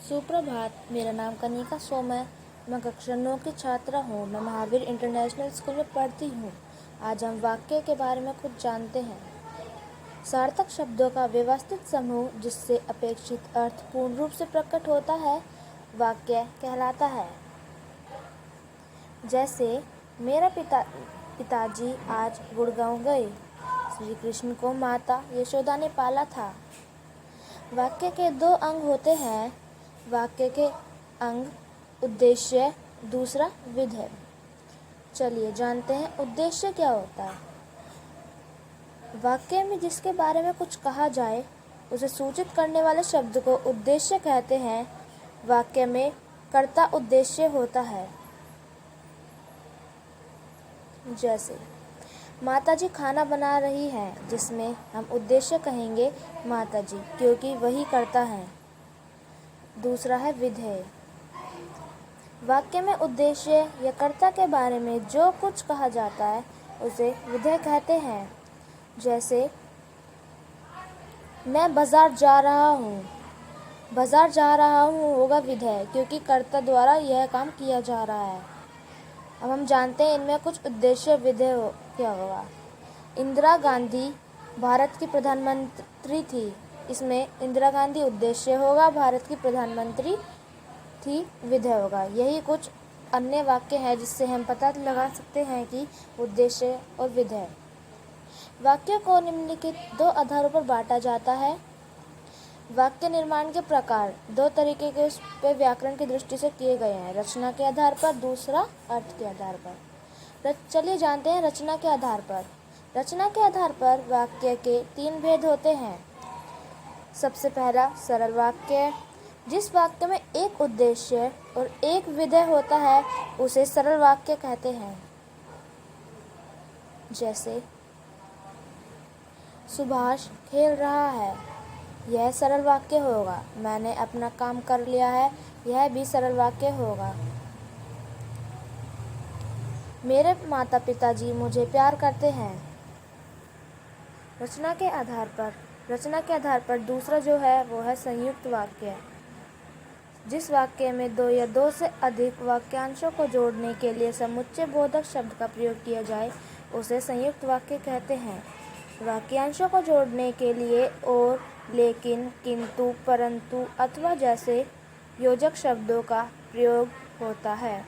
सुप्रभात। मेरा नाम कनिका सोम है। मैं कक्षा 9 की छात्रा हूँ। मैं महावीर इंटरनेशनल स्कूल में पढ़ती हूँ। आज हम वाक्य के बारे में कुछ जानते हैं। सार्थक शब्दों का व्यवस्थित समूह जिससे अपेक्षित अर्थ पूर्ण रूप से प्रकट होता है वाक्य कहलाता है। जैसे मेरा पिताजी आज गुड़गांव गए। श्री कृष्ण को माता यशोदा ने पाला था। वाक्य के दो अंग होते हैं। वाक्य के अंग उद्देश्य, दूसरा विधेय। चलिए जानते हैं उद्देश्य क्या होता है। वाक्य में जिसके बारे में कुछ कहा जाए उसे सूचित करने वाले शब्द को उद्देश्य कहते हैं। वाक्य में कर्ता उद्देश्य होता है। जैसे माताजी खाना बना रही हैं, जिसमें हम उद्देश्य कहेंगे माताजी, क्योंकि वही कर्ता है। दूसरा है विधेय। वाक्य में उद्देश्य या कर्ता के बारे में जो कुछ कहा जाता है उसे विधेय कहते हैं। जैसे मैं बाजार जा रहा हूँ। बाजार जा रहा हूँ होगा विधेय, क्योंकि कर्ता द्वारा यह काम किया जा रहा है। अब हम जानते हैं इनमें कुछ उद्देश्य विधेय क्या होगा। इंदिरा गांधी भारत की प्रधानमंत्री थी। इसमें इंदिरा गांधी उद्देश्य होगा, भारत की प्रधानमंत्री थी विधेय होगा। यही कुछ अन्य वाक्य हैं जिससे हम पता लगा सकते हैं कि उद्देश्य और विधेय। वाक्य को निम्नलिखित दो आधारों पर बांटा जाता है। वाक्य निर्माण के प्रकार दो तरीके के उस पे व्याकरण की दृष्टि से किए गए हैं। रचना के आधार पर, दूसरा अर्थ के आधार पर। चलिए जानते हैं रचना के आधार पर। रचना के आधार पर वाक्य के तीन भेद होते हैं। सबसे पहला सरल वाक्य। जिस वाक्य में एक उद्देश्य और एक विधेय होता है उसे सरल वाक्य कहते हैं। जैसे सुभाष खेल रहा है, यह सरल वाक्य होगा। मैंने अपना काम कर लिया है, यह भी सरल वाक्य होगा। मेरे माता पिताजी मुझे प्यार करते हैं। रचना के आधार पर दूसरा जो है वो है संयुक्त वाक्य। जिस वाक्य में दो या दो से अधिक वाक्यांशों को जोड़ने के लिए समुच्चय बोधक शब्द का प्रयोग किया जाए उसे संयुक्त वाक्य कहते हैं। वाक्यांशों को जोड़ने के लिए और, लेकिन, किंतु, परंतु अथवा जैसे योजक शब्दों का प्रयोग होता है।